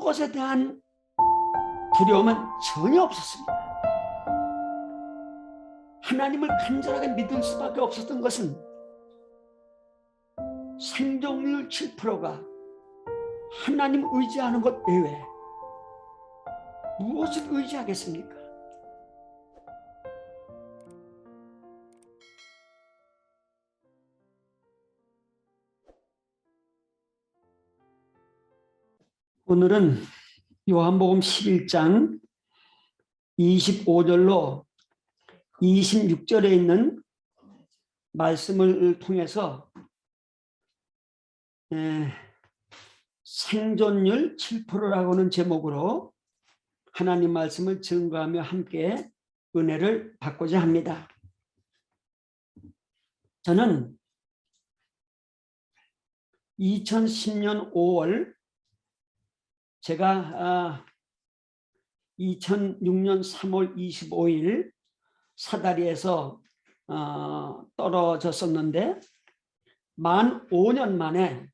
것에 대한 두려움은 전혀 없었습니다. 하나님을 간절하게 믿을 수밖에 없었던 것은 생존율 7%가 하나님 의지하는 것 외에 무엇을 의지하겠습니까? 오늘은 요한복음 11장 25절로 26절에 있는 말씀을 통해서 생존율 7%라고 하는 제목으로 하나님 말씀을 증거하며 함께 은혜를 받고자 합니다. 저는 2010년 5월 제가 2006년 3월 25일 사다리에서 떨어졌었는데 만 5년 만에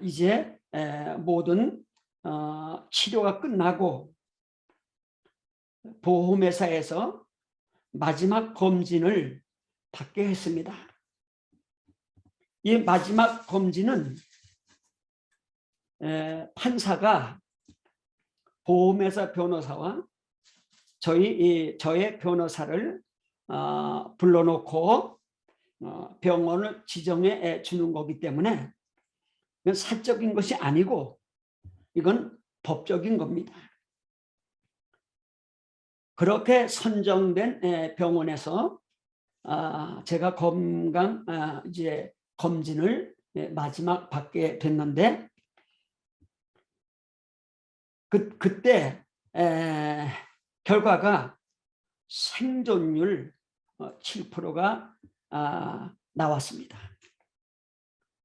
이제 모든 치료가 끝나고 보험회사에서 마지막 검진을 받게 했습니다. 이 마지막 검진은 판사가 보험회사 변호사와 저의 변호사를 불러놓고 병원을 지정해 주는 거기 때문에 이건 사적인 것이 아니고 이건 법적인 겁니다. 그렇게 선정된 병원에서 제가 이제 검진을 마지막 받게 됐는데 그때 결과가 생존율 7%가 나왔습니다.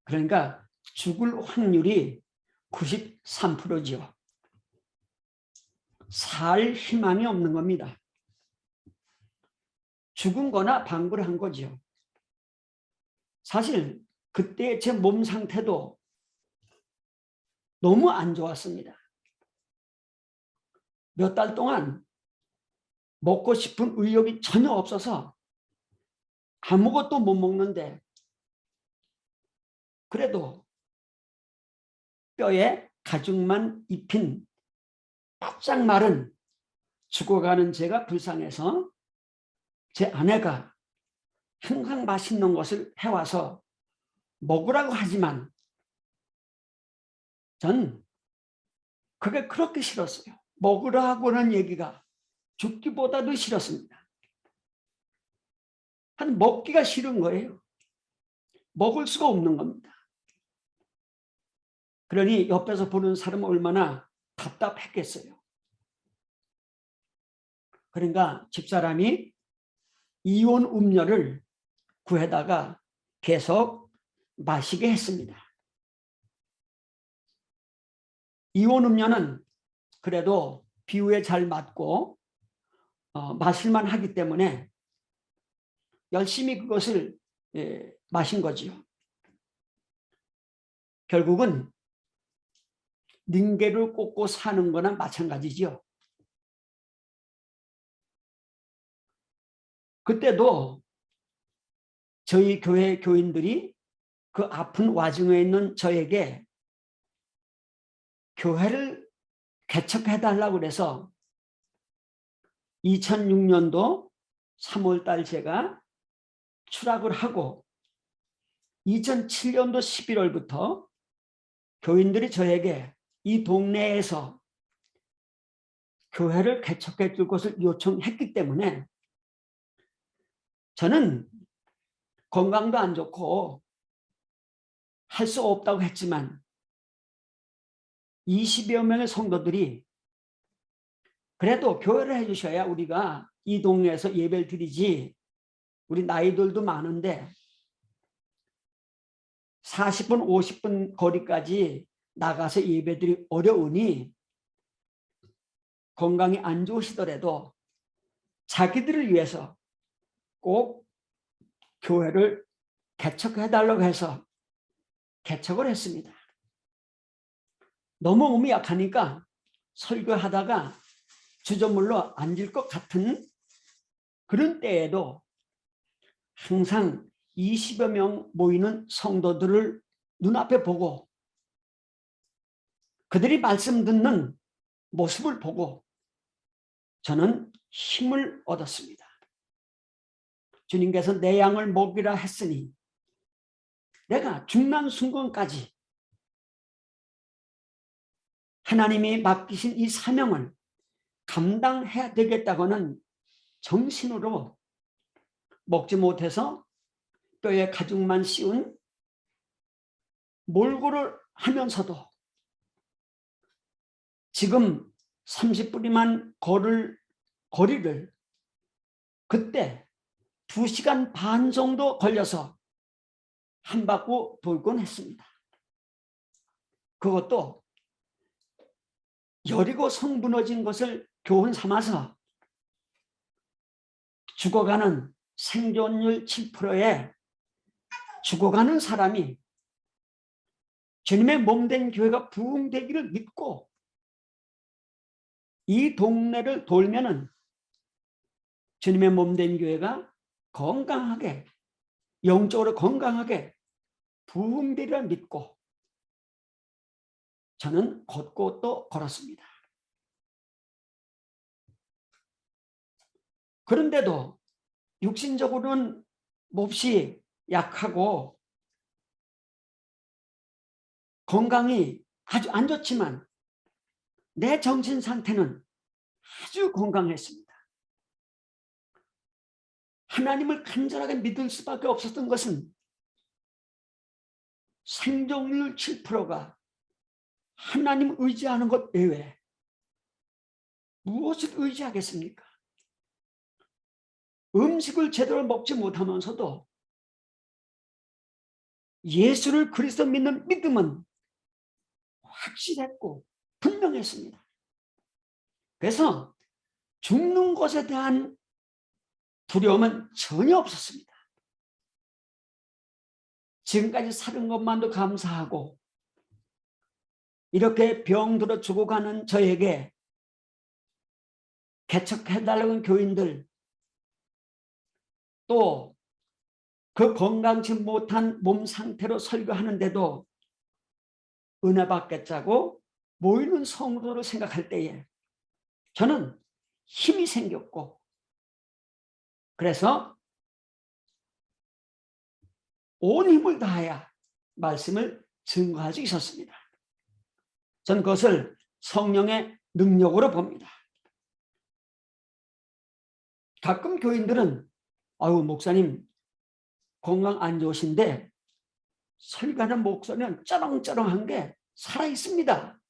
그러니까 죽을 확률이 93%지요. 살 희망이 없는 겁니다. 죽은 거나 방불 한 거죠. 사실 그때 제 몸 상태도 너무 안 좋았습니다. 몇 달 동안 먹고 싶은 의욕이 전혀 없어서 아무것도 못 먹는데 그래도 뼈에 가죽만 입힌 바짝 마른 죽어가는 제가 불쌍해서 제 아내가 항상 맛있는 것을 해와서 먹으라고 하지만 전 그게 그렇게 싫었어요. 먹으라고 하는 얘기가 죽기보다도 싫었습니다. 먹기가 싫은 거예요. 먹을 수가 없는 겁니다. 그러니 옆에서 보는 사람은 얼마나 답답했겠어요. 그러니까 집사람이 이온 음료를 구해다가 계속 마시게 했습니다. 이온 음료는 그래도 비위에 잘 맞고 마실만 하기 때문에 열심히 그것을 마신 거지요. 결국은 링게를 꽂고 사는 거나 마찬가지죠. 그때도 저희 교회 교인들이 그 아픈 와중에 있는 저에게 교회를 개척해달라고 그래서 2006년도 3월달 제가 추락을 하고 2007년도 11월부터 교인들이 저에게 이 동네에서 교회를 개척해 줄 것을 요청했기 때문에 저는 건강도 안 좋고 할 수 없다고 했지만 20여 명의 성도들이 그래도 교회를 해주셔야 우리가 이 동네에서 예배를 드리지, 우리 나이들도 많은데 40분 50분 거리까지 나가서 예배드리기 어려우니 건강이 안 좋으시더라도 자기들을 위해서 꼭 교회를 개척해달라고 해서 개척을 했습니다. 너무 몸이 약하니까 설교하다가 주저물러 앉을 것 같은 그런 때에도 항상 20여 명 모이는 성도들을 눈앞에 보고 그들이 말씀 듣는 모습을 보고 저는 힘을 얻었습니다. 주님께서 내 양을 먹이라 했으니 내가 죽는 순간까지 하나님이 맡기신 이 사명을 감당해야 되겠다고는 정신으로 먹지 못해서 뼈에 가죽만 씌운 몰골을 하면서도 지금 30분이만 걸을 거리를 그때 2시간 반 정도 걸려서 한 바퀴 돌곤 했습니다. 그것도 여리고 성 무너진 것을 교훈 삼아서 죽어가는 생존율 7%에 죽어가는 사람이 주님의 몸된 교회가 부흥되기를 믿고 이 동네를 돌면은 주님의 몸된 교회가 건강하게 영적으로 건강하게 부흥되리라 믿고 저는 걷고 또 걸었습니다. 그런데도 육신적으로는 몹시 약하고 건강이 아주 안 좋지만 내 정신 상태는 아주 건강했습니다. 하나님을 간절하게 믿을 수밖에 없었던 것은 생존율 7%가 하나님 의지하는 것 외에 무엇을 의지하겠습니까? 음식을 제대로 먹지 못하면서도 예수를 그리스도 믿는 믿음은 확실했고 분명했습니다. 그래서 죽는 것에 대한 두려움은 전혀 없었습니다. 지금까지 사는 것만도 감사하고 이렇게 병들어 죽어가는 저에게 개척해달라는 교인들 또 그 건강치 못한 몸 상태로 설교하는데도 은혜 받겠자고 모이는 성도를 생각할 때에 저는 힘이 생겼고 그래서 온 힘을 다해야 말씀을 증거할 수 있었습니다. 저는 그것을 성령의 능력으로 봅니다. 가끔 교인들은 아유 목사님 건강 안 좋으신데 설교하는 목소리는 쩌렁쩌렁한 게 살아있습니다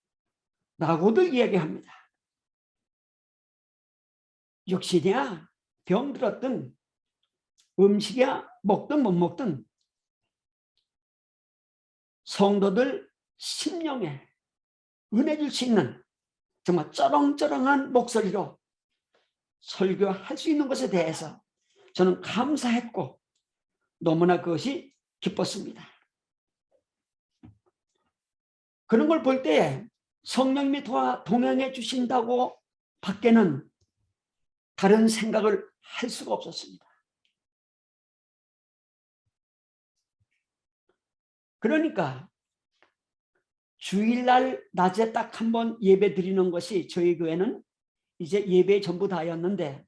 라고들 이야기합니다. 육신이야 병들었든 음식이야 먹든 못 먹든 성도들 심령에 은혜 줄 수 있는 정말 쩌렁쩌렁한 목소리로 설교할 수 있는 것에 대해서 저는 감사했고 너무나 그것이 기뻤습니다. 그런 걸 볼 때에 성령님이 동행해 주신다고 밖에는 다른 생각을 할 수가 없었습니다. 그러니까 주일날 낮에 딱 한 번 예배 드리는 것이 저희 교회는 이제 예배의 전부 다였는데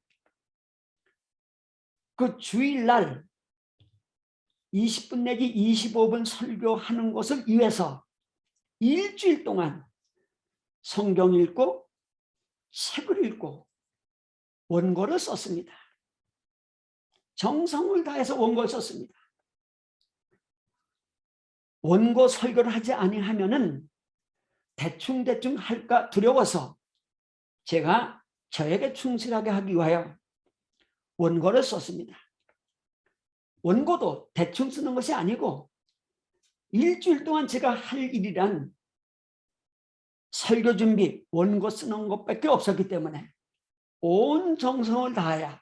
그 주일날 20분 내지 25분 설교하는 것을 위해서 일주일 동안 성경 읽고 책을 읽고 원고를 썼습니다. 정성을 다해서 원고를 썼습니다. 원고 설교를 하지 아니하면은 대충 할까 두려워서 제가 저에게 충실하게 하기 위하여 원고를 썼습니다. 원고도 대충 쓰는 것이 아니고 일주일 동안 제가 할 일이란 설교 준비, 원고 쓰는 것밖에 없었기 때문에 온 정성을 다해야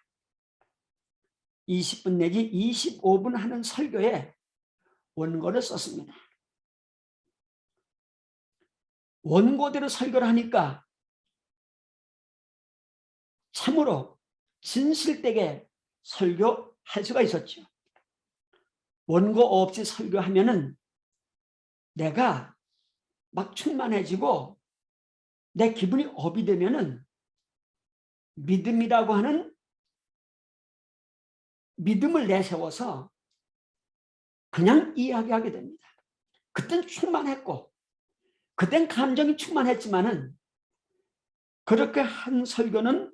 20분 내지 25분 하는 설교에 원고를 썼습니다. 원고대로 설교를 하니까 참으로 진실되게 설교할 수가 있었죠. 원고 없이 설교하면은 내가 막 충만해지고 내 기분이 업이 되면은 믿음이라고 하는 믿음을 내세워서 그냥 이야기하게 됩니다. 그땐 충만했고 그땐 감정이 충만했지만은 그렇게 한 설교는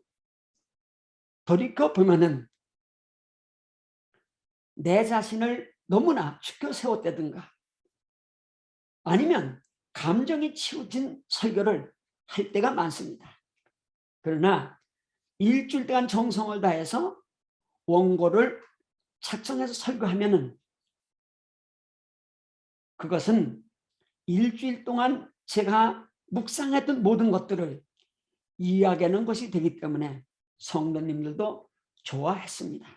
돌이켜보면은 내 자신을 너무나 축켜 세웠다든가 아니면 감정이 치우친 설교를 할 때가 많습니다. 그러나 일주일 동안 정성을 다해서 원고를 작성해서 설교하면은 그것은 일주일 동안 제가 묵상했던 모든 것들을 이야기하는 것이 되기 때문에 성도님들도 좋아했습니다.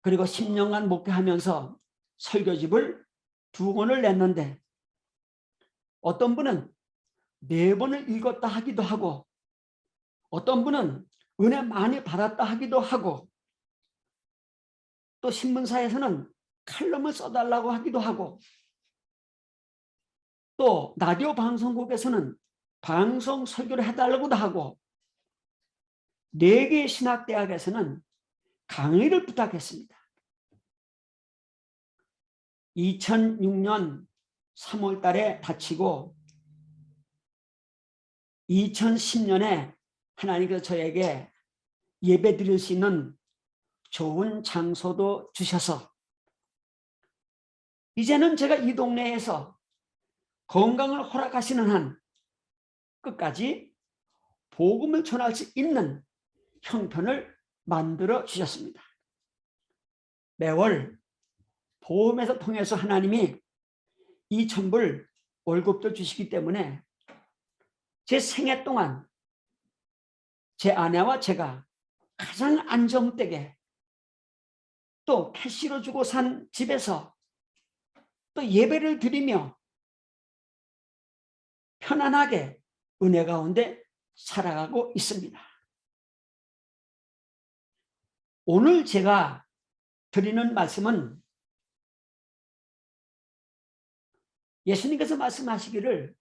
그리고 10년간 목회하면서 설교집을 2권을 냈는데 어떤 분은 4번을 읽었다 하기도 하고 어떤 분은 은혜 많이 받았다 하기도 하고 또 신문사에서는 칼럼을 써달라고 하기도 하고 또 라디오 방송국에서는 방송 설교를 해달라고도 하고 4개의 신학대학에서는 강의를 부탁했습니다. 2006년 3월 달에 다치고 2010년에 하나님께서 저에게 예배 드릴 수 있는 좋은 장소도 주셔서 이제는 제가 이 동네에서 건강을 허락하시는 한 끝까지 복음을 전할 수 있는 형편을 만들어 주셨습니다. 매월 보험에서 통해서 하나님이 2,000불 월급도 주시기 때문에 제 생애 동안 제 아내와 제가 가장 안정되게 또 캐시로 주고 산 집에서 또 예배를 드리며 편안하게 은혜 가운데 살아가고 있습니다. 오늘 제가 드리는 말씀은 예수님께서 말씀하시기를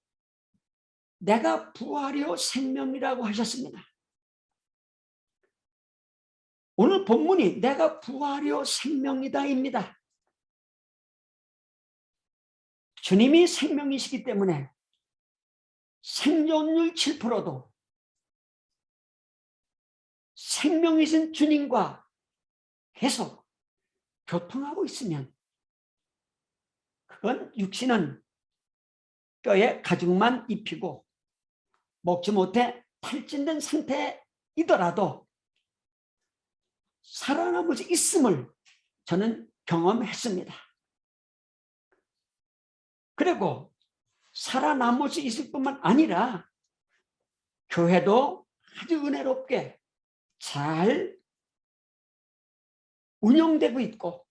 내가 부활이요 생명이라고 하셨습니다. 오늘 본문이 내가 부활이요 생명이다입니다. 주님이 생명이시기 때문에 생존율 7%도 생명이신 주님과 계속 교통하고 있으면 그건 육신은 뼈에 가죽만 입히고 먹지 못해 탈진된 상태이더라도 살아남을 수 있음을 저는 경험했습니다. 그리고 살아남을 수 있을 뿐만 아니라 교회도 아주 은혜롭게 잘 운영되고 있고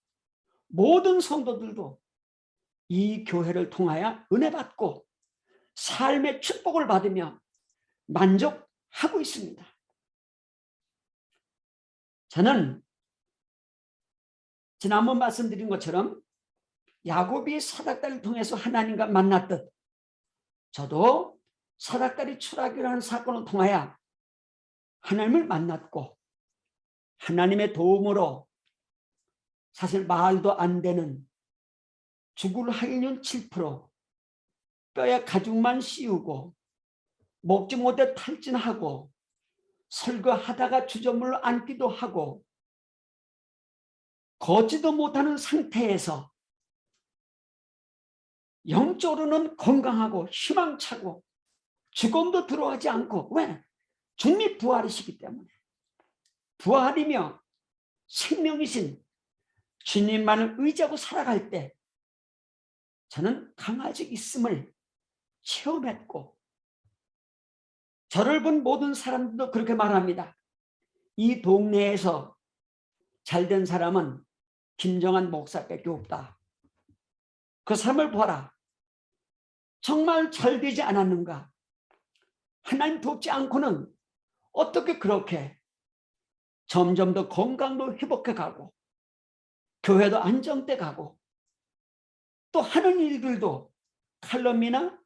모든 성도들도 이 교회를 통하여 은혜 받고 삶의 축복을 받으며 만족하고 있습니다. 저는 지난번 말씀드린 것처럼 야곱이 사닥다리를 통해서 하나님과 만났듯 저도 사닥다리 추락이라는 사건을 통하여 하나님을 만났고 하나님의 도움으로 사실 말도 안 되는 죽을 확률 7%, 뼈에 가죽만 씌우고 먹지 못해 탈진하고 설교하다가 주저물러 앉기도 하고 걷지도 못하는 상태에서 영적으로는 건강하고 희망차고 죽음도 들어가지 않고 왜? 주님이 부활이시기 때문에 부활이며 생명이신 주님만을 의지하고 살아갈 때 저는 강할 수 있음을 체험했고 저를 본 모든 사람들도 그렇게 말합니다. 이 동네에서 잘된 사람은 김정한 목사밖에 없다. 그 사람을 보라. 정말 잘 되지 않았는가? 하나님 돕지 않고는 어떻게 그렇게 점점 더 건강도 회복해 가고 교회도 안정돼 가고 또 하는 일들도 칼럼니나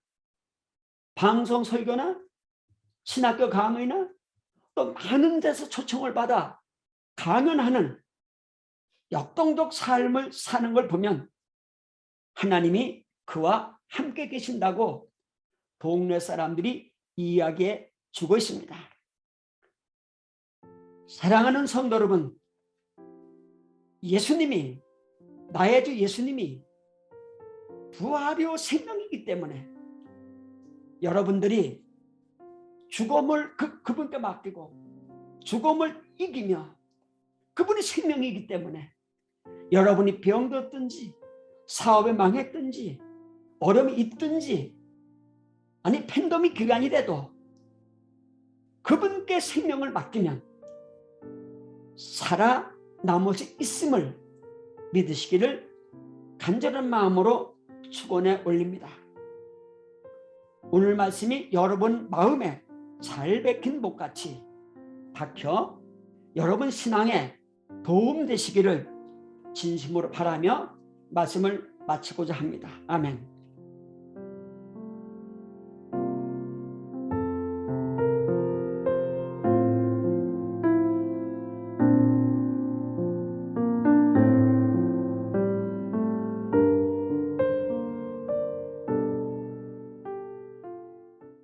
방송 설교나 신학교 강의나 또 많은 데서 초청을 받아 강연하는 역동적 삶을 사는 걸 보면 하나님이 그와 함께 계신다고 동네 사람들이 이야기해 주고 있습니다. 사랑하는 성도 여러분, 예수님이, 나의 주 예수님이 부활이요 생명이기 때문에 여러분들이 죽음을 그분께 맡기고 죽음을 이기며 그분이 생명이기 때문에 여러분이 병들었든지 사업에 망했든지 어려움이 있든지 아니 팬데믹 기간이라도 그분께 생명을 맡기면 살아남을 수 있음을 믿으시기를 간절한 마음으로 축원해 올립니다. 오늘 말씀이 여러분 마음에 잘 박힌 목같이 박혀 여러분 신앙에 도움되시기를 진심으로 바라며 말씀을 마치고자 합니다. 아멘.